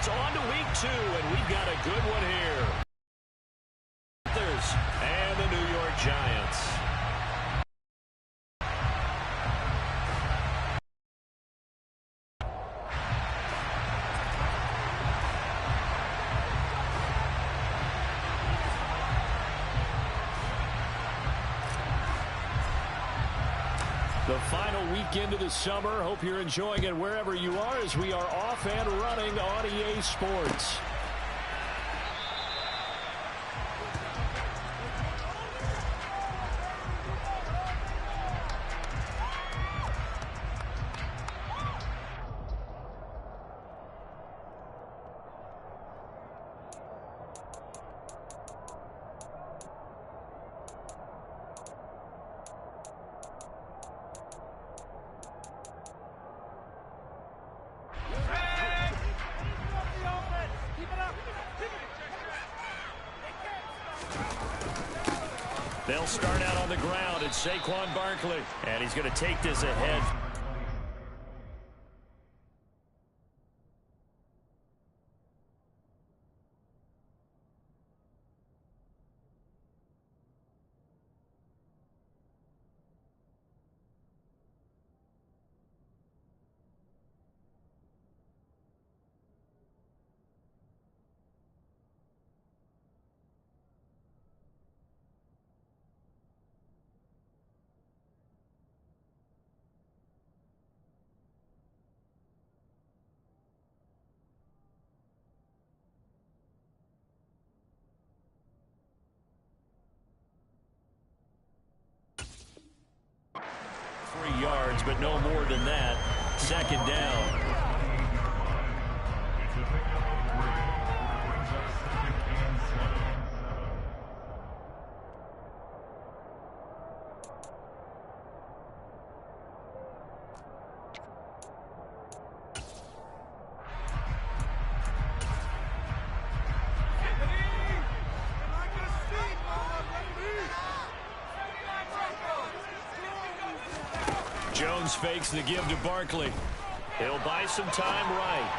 It's on to week 2, and we've got a good one here. Panthers and the New York Giants. The final weekend of the summer. Hope you're enjoying it wherever you are as we are off and running on EA Sports. They'll start out on the ground. It's Saquon Barkley. And he's going to take this ahead. Yards, but no more than that. Second down. Jones fakes the give to Barkley. He'll buy some time right.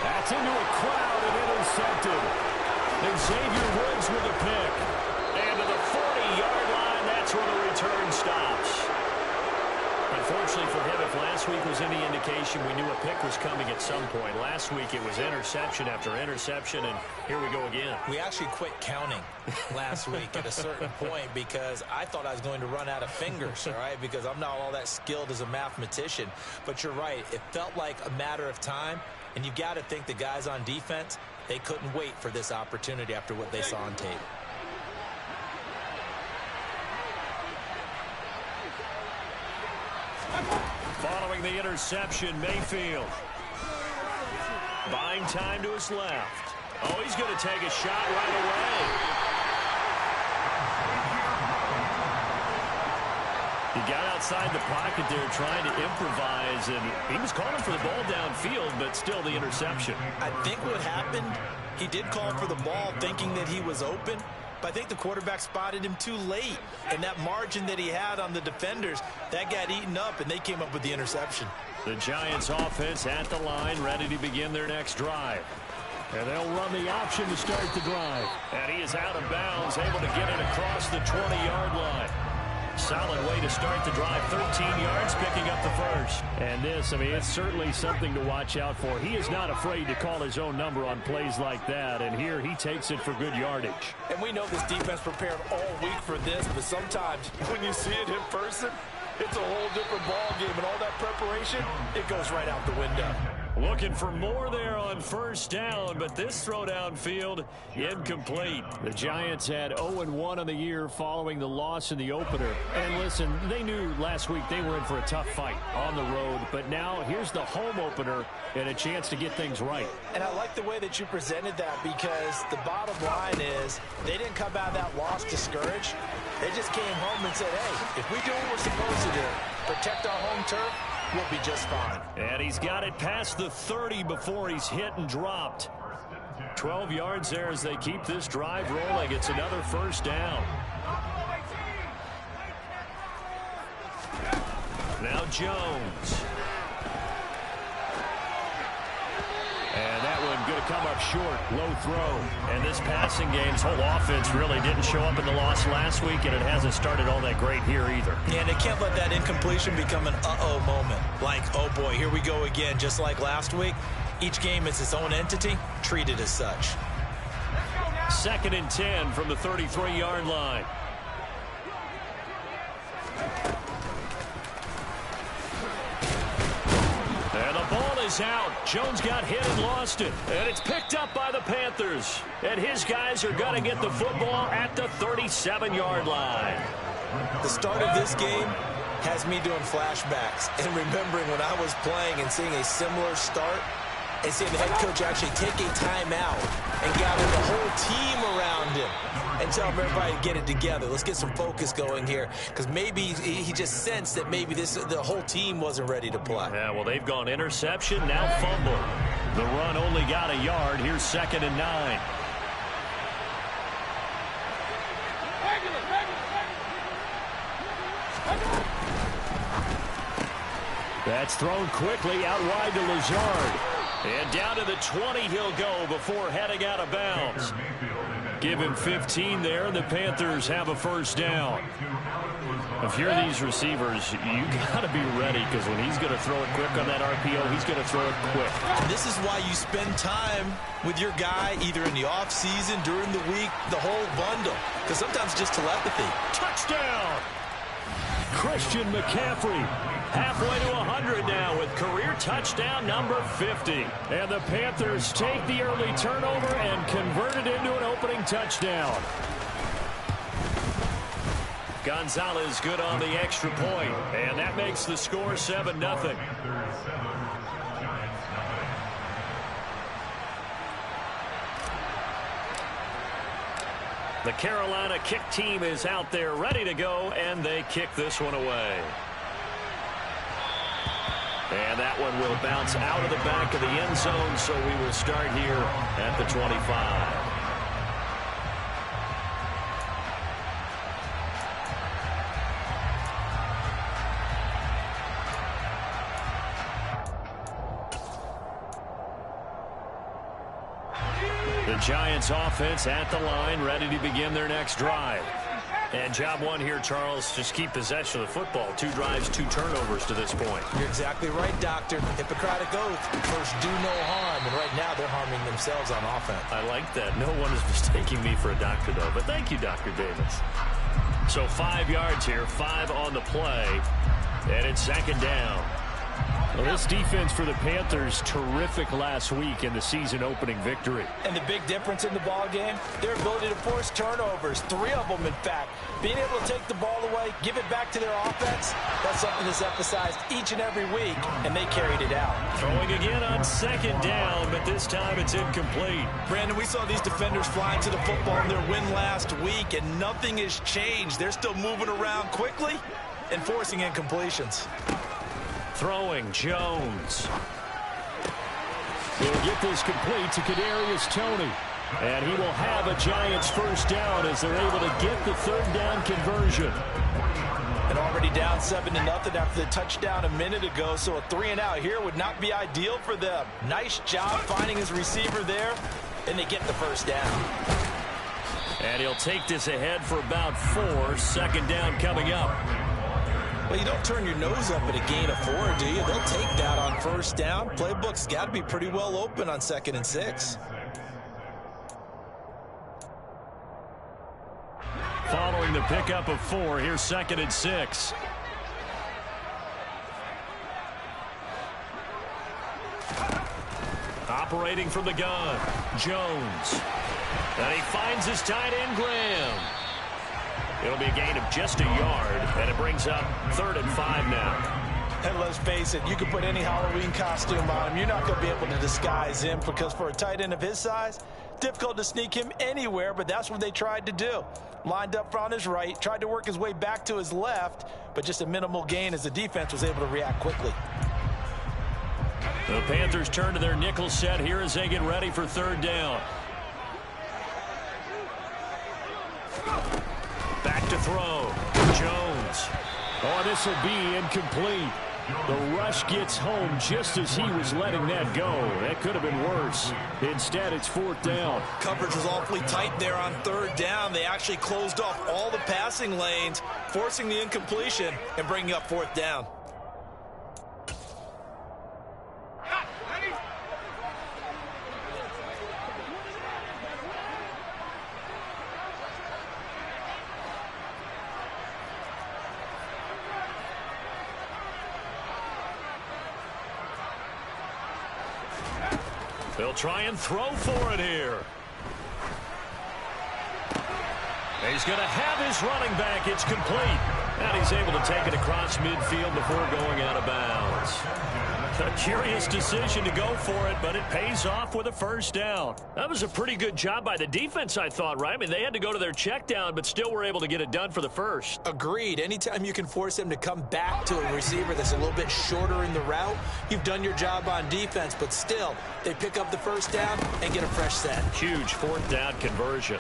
That's into a crowd and intercepted. And Xavier Woods with a pick. And to the 40-yard line, that's where the return stops. Unfortunately for him, if last week was any indication, we knew a pick was coming at some point. Last week it was interception after interception, and here we go again. We actually quit counting last week at a certain point because I thought I was going to run out of fingers, all right, because I'm not all that skilled as a mathematician. But you're right. It felt like a matter of time, and you've got to think the guys on defense, they couldn't wait for this opportunity after what they saw on tape. Following the interception, Mayfield. Buying time to his left. Oh, he's going to take a shot right away. He got outside the pocket there trying to improvise, and he was calling for the ball downfield, but still the interception. I think what happened, he did call for the ball thinking that he was open, but I think the quarterback spotted him too late. And that margin that he had on the defenders, that got eaten up, and they came up with the interception. The Giants offense at the line, ready to begin their next drive. And they'll run the option to start the drive. And he is out of bounds, able to get it across the 20-yard line. Solid way to start the drive. 13 yards, picking up the first. And this, I mean, it's certainly something to watch out for. He is not afraid to call his own number on plays like that. And here he takes it for good yardage. And we know this defense prepared all week for this, but sometimes when you see it in person, it's a whole different ball game. And all that preparation, it goes right out the window. Looking for more there on first down, but this throw downfield incomplete. The Giants had 0-1 on the year following the loss in the opener. And listen, they knew last week they were in for a tough fight on the road, but now here's the home opener and a chance to get things right. And I like the way that you presented that, because the bottom line is they didn't come out of that loss discouraged. They just came home and said, hey, if we do what we're supposed to do, protect our home turf, we'll be just fine. And he's got it past the 30 before he's hit and dropped. 12 yards there as they keep this drive rolling. It's another first down. Now Jones. going to come up short. Low throw. And this passing game's whole offense really didn't show up in the loss last week, and it hasn't started all that great here either. Yeah, and they can't let that incompletion become an uh-oh moment. Like, oh boy, here we go again, just like last week. Each game is its own entity, treated as such. 2nd and 10 from the 33-yard line. And the ball is out. Jones got hit and lost it. And it's picked up by the Panthers. And his guys are going to get the football at the 37-yard line. The start of this game has me doing flashbacks and remembering when I was playing and seeing a similar start and seeing the head coach actually take a timeout and gather the whole team around him and tell everybody to get it together. Let's get some focus going here, because maybe he just sensed that maybe the whole team wasn't ready to play. Yeah, well, they've gone interception, now fumble. The run only got a yard. Here's 2nd and 9. That's thrown quickly out wide to Lazard. And down to the 20 he'll go before heading out of bounds. Give him 15 there, and the Panthers have a first down. If you're these receivers, you got to be ready, because when he's going to throw it quick on that RPO, he's going to throw it quick. And this is why you spend time with your guy either in the offseason, during the week, the whole bundle, because sometimes just telepathy. Touchdown! Christian McCaffrey halfway to 100 now with career touchdown number 50. And the Panthers take the early turnover and convert it into an opening touchdown. Gonzalez good on the extra point, and that makes the score 7-0. The Carolina kick team is out there ready to go, and they kick this one away. And that one will bounce out of the back of the end zone, so we will start here at the 25. The Giants offense at the line, ready to begin their next drive. And job one here, Charles, just keep possession of the football. 2 drives, 2 turnovers to this point. You're exactly right, Doctor. Hippocratic oath. First, do no harm. And right now, they're harming themselves on offense. I like that. No one is mistaking me for a doctor, though. But thank you, Dr. Davis. So 5 yards here, 5 on the play. And it's 2nd down. Well, this defense for the Panthers, terrific last week in the season-opening victory. And the big difference in the ball game, their ability to force turnovers, 3 of them, in fact. Being able to take the ball away, give it back to their offense, that's something that's emphasized each and every week, and they carried it out. Throwing again on 2nd down, but this time it's incomplete. Brandon, we saw these defenders flying to the football in their win last week, and nothing has changed. They're still moving around quickly and forcing incompletions. Throwing, Jones. He'll get this complete to Kadarius Toney. And he will have a Giants first down as they're able to get the 3rd down conversion. And already down 7-0 after the touchdown a minute ago, so a 3-and-out here would not be ideal for them. Nice job finding his receiver there, and they get the first down. And he'll take this ahead for about 4. 2nd down coming up. Well, you don't turn your nose up at a gain of 4, do you? They'll take that on first down. Playbook's got to be pretty well open on 2nd and 6. Following the pickup of 4, here's 2nd and 6. Operating from the gun, Jones. And he finds his tight end, Graham. It'll be a gain of just a yard, and it brings up 3rd and 5 now. And let's face it, you can put any Halloween costume on him. You're not going to be able to disguise him, because for a tight end of his size, difficult to sneak him anywhere, but that's what they tried to do. Lined up on his right, tried to work his way back to his left, but just a minimal gain as the defense was able to react quickly. The Panthers turn to their nickel set here as they get ready for 3rd down. Back to throw. Jones. Oh, this will be incomplete. The rush gets home just as he was letting that go. That could have been worse. Instead, it's 4th down. Coverage was awfully tight there on 3rd down. They actually closed off all the passing lanes, forcing the incompletion and bringing up 4th down. They'll try and throw for it here. He's going to have his running back. It's complete. And he's able to take it across midfield before going out of bounds. A curious decision to go for it, but it pays off with a 1st down. That was a pretty good job by the defense, I thought, right? I mean, they had to go to their check down, but still were able to get it done for the 1st. Agreed. Anytime you can force them to come back to a receiver that's a little bit shorter in the route, you've done your job on defense, but still, they pick up the 1st down and get a fresh set. Huge 4th down conversion.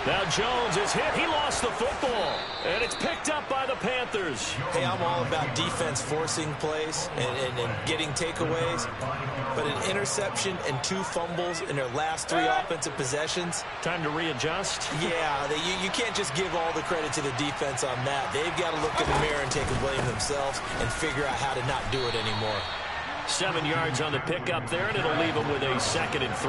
Now Jones is hit. He lost the football. And it's picked up by the Panthers. Hey, I'm all about defense forcing plays and getting takeaways. But an interception and 2 fumbles in their last 3 offensive possessions. Time to readjust? Yeah, you can't just give all the credit to the defense on that. They've got to look in the mirror and take a blame themselves and figure out how to not do it anymore. 7 yards on the pickup there, and it'll leave them with a 2nd and 3.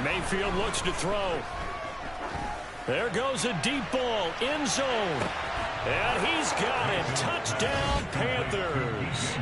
Mayfield looks to throw. There goes a deep ball, end zone. And he's got it. Touchdown, Panthers.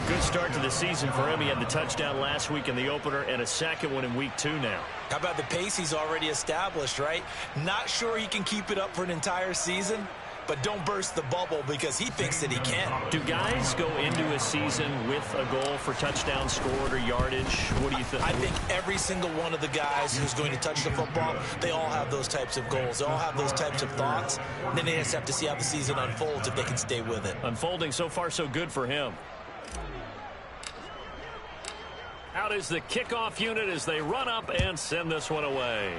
Good start to the season for him. He had the touchdown last week in the opener and a 2nd one in week 2 now. How about the pace he's already established, right? Not sure he can keep it up for an entire season, but don't burst the bubble because he thinks that he can. Do guys go into a season with a goal for touchdown scored or yardage? What do you think? I think every single one of the guys who's going to touch the football, they all have those types of goals. They all have those types of thoughts. And then they just have to see how the season unfolds if they can stay with it. Unfolding so far so good for him. Out is the kickoff unit as they run up and send this one away.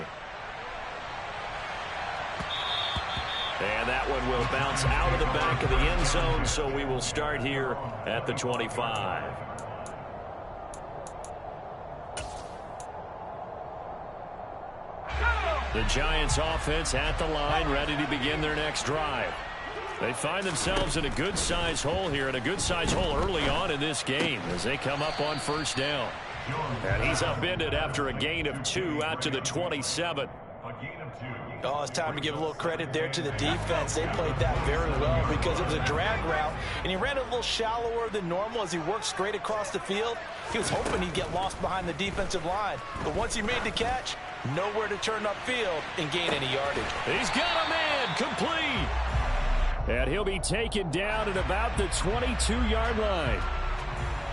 And that one will bounce out of the back of the end zone, so we will start here at the 25. The Giants offense at the line, ready to begin their next drive. They find themselves in a good-sized hole here, and a good-sized hole early on in this game as they come up on 1st down. And he's upended after a gain of 2 out to the 27. Oh, it's time to give a little credit there to the defense. They played that very well because it was a drag route, and he ran a little shallower than normal as he worked straight across the field. He was hoping he'd get lost behind the defensive line, but once he made the catch, nowhere to turn upfield and gain any yardage. He's got a man, complete. And he'll be taken down at about the 22-yard line.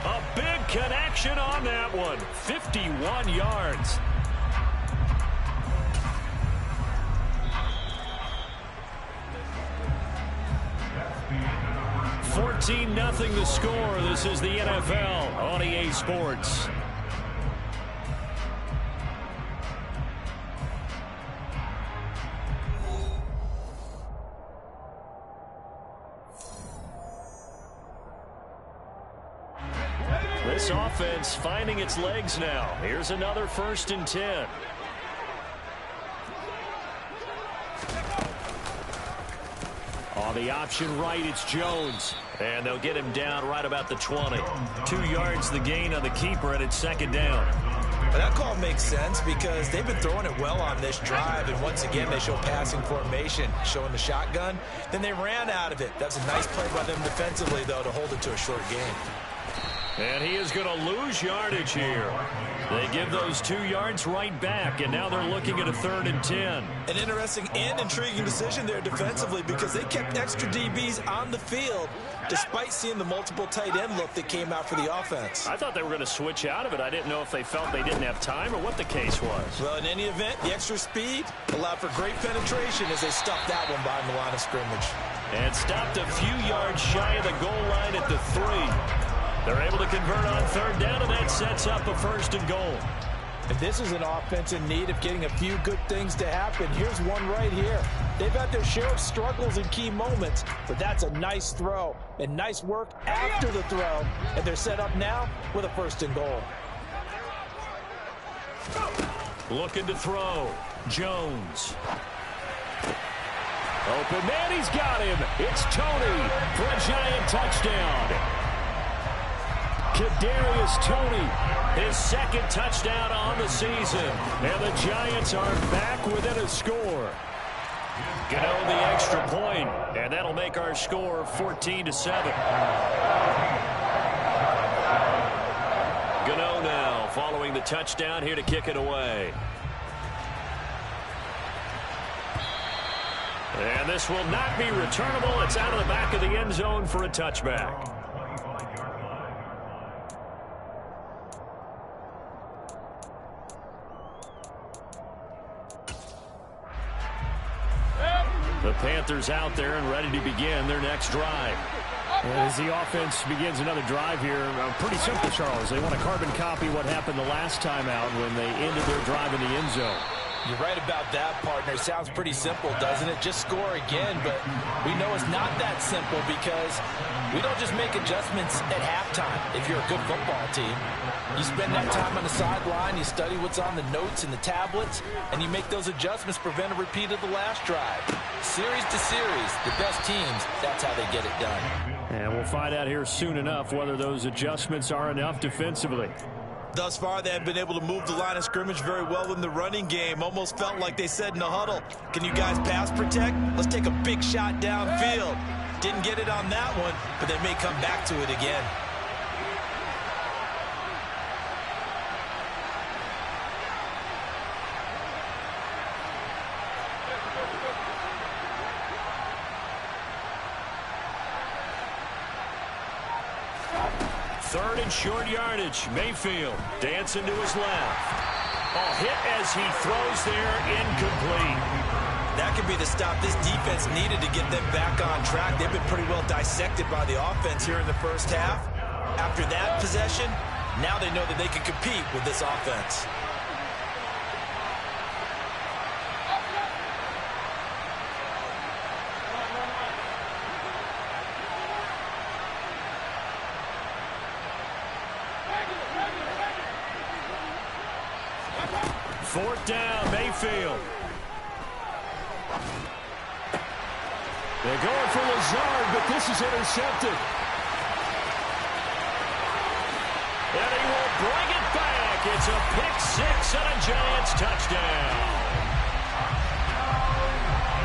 A big connection on that one, 51 yards. 14-0 the score. This is the NFL on EA Sports. This offense finding its legs now. Here's another 1st and 10. On the option right, it's Jones. And they'll get him down right about the 20. 2 yards the gain on the keeper, and it's 2nd down. But that call makes sense because they've been throwing it well on this drive, and once again they show passing formation, showing the shotgun. Then they ran out of it. That's a nice play by them defensively, though, to hold it to a short game. And he is going to lose yardage here. They give those 2 yards right back, and now they're looking at a 3rd and 10. An interesting and intriguing decision there defensively because they kept extra DBs on the field despite seeing the multiple tight end look that came out for the offense. I thought they were going to switch out of it. I didn't know if they felt they didn't have time or what the case was. Well, in any event, the extra speed allowed for great penetration as they stuffed that one behind the line of scrimmage. And stopped a few yards shy of the goal line at the 3. They're able to convert on third down, and that sets up a 1st and goal. And this is an offense in need of getting a few good things to happen. Here's one right here. They've had their share of struggles in key moments, but that's a nice throw and nice work after the throw. And they're set up now with a 1st and goal. Looking to throw. Jones. Open man, he's got him. It's Tony for a Giant touchdown. Kadarius Toney, his 2nd touchdown on the season. And the Giants are back within a score. Gano the extra point, and that'll make our score 14-7. Gano now following the touchdown here to kick it away. And this will not be returnable. It's out of the back of the end zone for a touchback. The Panthers out there and ready to begin their next drive. As the offense begins another drive here, pretty simple, Charles. They want to carbon copy what happened the last time out when they ended their drive in the end zone. You're right about that, partner. Sounds pretty simple, doesn't it? Just score again, but we know it's not that simple because we don't just make adjustments at halftime if you're a good football team. You spend that time on the sideline, you study what's on the notes and the tablets, and you make those adjustments, prevent a repeat of the last drive. Series to series, the best teams, that's how they get it done. And we'll find out here soon enough whether those adjustments are enough defensively. Thus far, they have been able to move the line of scrimmage very well in the running game. Almost felt like they said in the huddle, can you guys pass protect? Let's take a big shot downfield. Didn't get it on that one, but they may come back to it again. Third and short yardage. Mayfield dancing to his left. Oh, hit as he throws there, incomplete. That could be the stop this defense needed to get them back on track. They've been pretty well dissected by the offense here in the first half. After that possession, now they know that they can compete with this offense. Fourth down, Mayfield. They're going for Lazard, but this is intercepted. And he will bring it back. It's a pick-6 and a Giants touchdown.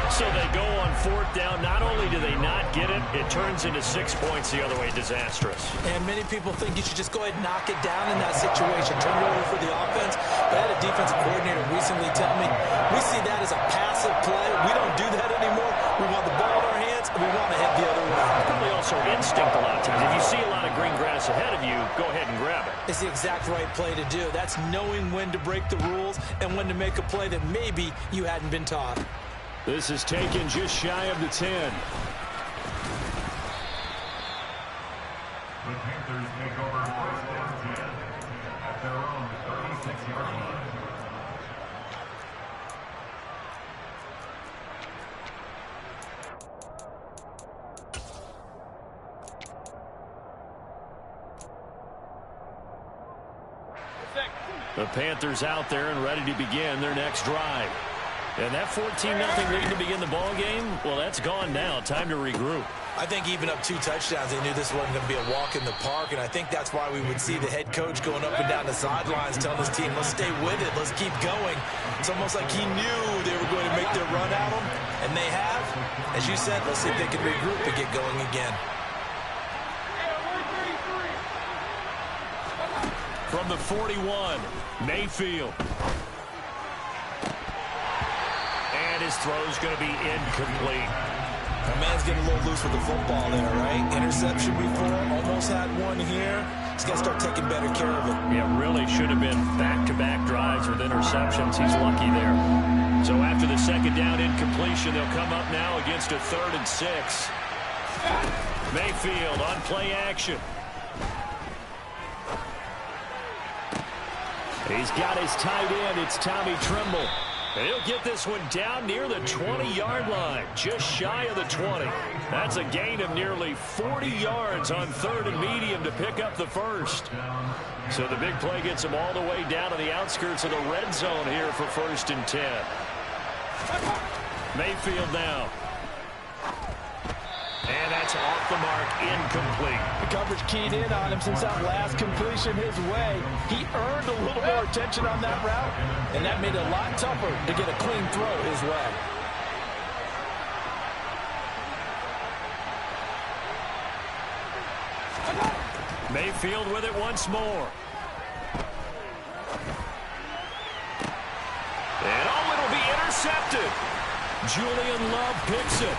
So they go on fourth down. Not only do they not get it, it turns into 6 points the other way. Disastrous. And many people think you should just go ahead and knock it down in that situation. Turn it over for the offense. But I had a defensive coordinator recently tell me, we see that as a passive play. We don't do that anymore. We want the ball in our hands, and we want to head the other way. It's probably also instinct a lot of times. If you see a lot of green grass ahead of you, go ahead and grab it. It's the exact right play to do. That's knowing when to break the rules and when to make a play that maybe you hadn't been taught. This is taken just shy of the 10. The Panthers take over first and 10 at their own 36-yard line. The Panthers out there and ready to begin their next drive. And that 14-0 lead to begin the ball game, well, that's gone now. Time to regroup. I think even up 2 touchdowns, they knew this wasn't going to be a walk in the park, and I think that's why we would see the head coach going up and down the sidelines telling his team, let's stay with it, let's keep going. It's almost like he knew they were going to make their run at him, and they have. As you said, let's see if they can regroup and get going again. From the 41, Mayfield. And his throw's going to be incomplete. My man's getting a little loose with the football there, right? Interception before, almost had one here. He's got to start taking better care of it. Yeah, really should have been back-to-back drives with interceptions. He's lucky there. So after the second down incompletion, they'll come up now against a 3rd and 6. Mayfield on play action. He's got his tight end. It's Tommy Tremble. And he'll get this one down near the 20-yard line, just shy of the 20. That's a gain of nearly 40 yards on 3rd and medium to pick up the first. So the big play gets him all the way down to the outskirts of the red zone here for 1st and 10. Mayfield now. And that's off the mark, incomplete. The coverage keyed in on him since that last completion his way. He earned a little more attention on that route, and that made it a lot tougher to get a clean throw his way. Mayfield with it once more. And it'll be intercepted. Julian Love picks it.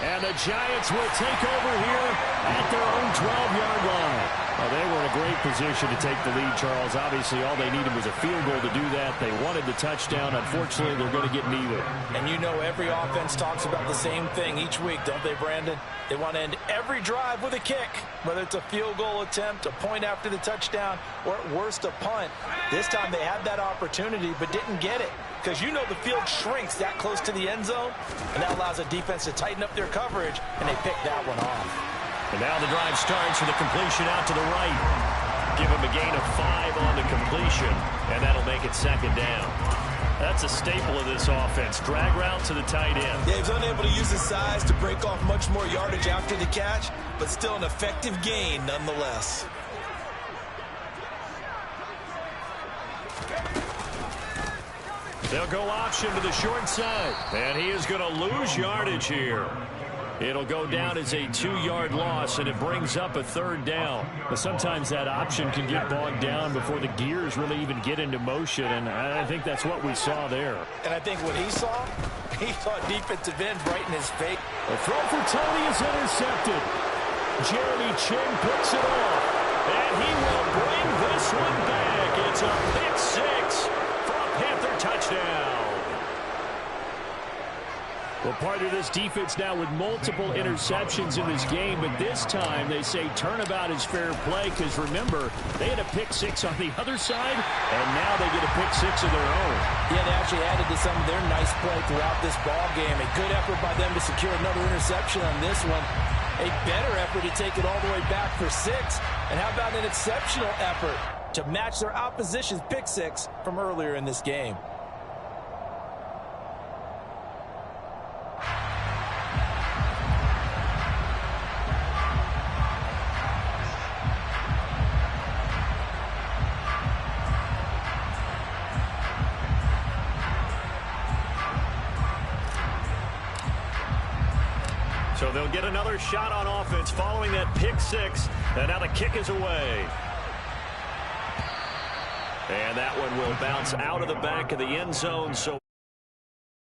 And the Giants will take over here at their own 12-yard line. Well, they were in a great position to take the lead, Charles. Obviously, all they needed was a field goal to do that. They wanted the touchdown. Unfortunately, they're going to get neither. And you know every offense talks about the same thing each week, don't they, Brandon? They want to end every drive with a kick, whether it's a field goal attempt, a point after the touchdown, or at worst, a punt. This time they had that opportunity but didn't get it. Because you know the field shrinks that close to the end zone, and that allows the defense to tighten up their coverage, and they pick that one off. And now the drive starts with a completion out to the right. Give him a gain of 5 on the completion, and that'll make it 2nd down. That's a staple of this offense. Drag route to the tight end. Yeah, he's unable to use his size to break off much more yardage after the catch, but still an effective gain nonetheless. They'll go option to the short side. And he is going to lose yardage here. It'll go down as a 2-yard loss, and it brings up a 3rd down. But sometimes that option can get bogged down before the gears really even get into motion, and I think that's what we saw there. And I think what he saw defensive ends right in his face. The throw for Tony is intercepted. Jeremy Chin picks it off, and he will bring this one back. It's a pick 6 for a Panther touchdown. Well, part of this defense now with multiple interceptions in this game, but this time they say turnabout is fair play because, remember, they had a pick 6 on the other side, and now they get a pick 6 of their own. Yeah, they actually added to some of their nice play throughout this ball game. A good effort by them to secure another interception on this one. A better effort to take it all the way back for 6. And how about an exceptional effort to match their opposition's pick 6 from earlier in this game? So they'll get another shot on offense following that pick 6. And now the kick is away. And that one will bounce out of the back of the end zone. So